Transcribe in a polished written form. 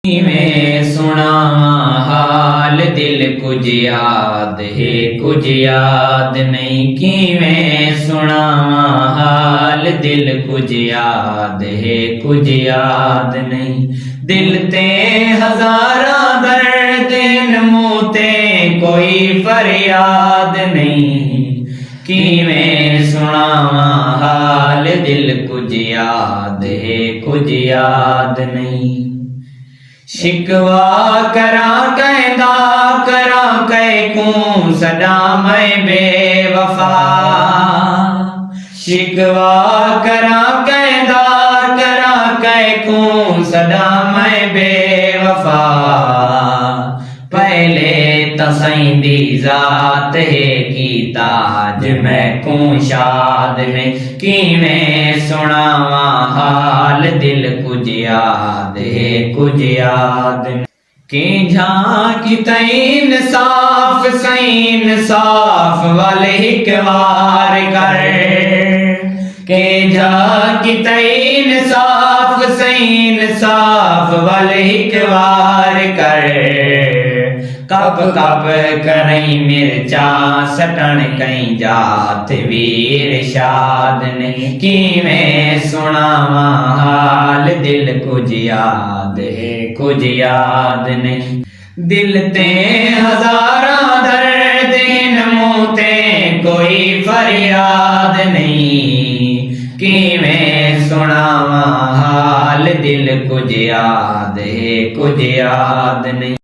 मैं सुनावा हाल दिल कुछ याद है कुछ याद नहीं कि मैं सुनावा हाल दिल कुछ याद है कुछ याद नहीं। दिल ते हजारा दर्द मुँह ते कोई फरियाद नहीं कि मैं सुनावा हाल दिल कुछ याद है कुछ याद नहीं। शिकवा करा कहदा करा कह सदा मैं बेवफा शिकवा करा कहदा करा कह सदा मैं बेवफा। पहले तसैंदी जात है की ताज मैं को शाद में कि मैं सुनावा हाल दिल कुछ याद है कुछ याद कि झांकी तैन साफ सैन साफ वाले हिकवार कर के झांकी तैन साफ सैन साफ वाले हिकवार कर। कब कब करई मिर्चा सटन कई जात वीर शाद नहीं कि मैं सुनावा हाल दिल कुछ याद है कुछ याद नहीं। दिल ते हजारा दर्द मुँह ते कोई फरियाद नहीं कि मैं सुनावा हाल दिल कुछ याद है कुछ याद नहीं।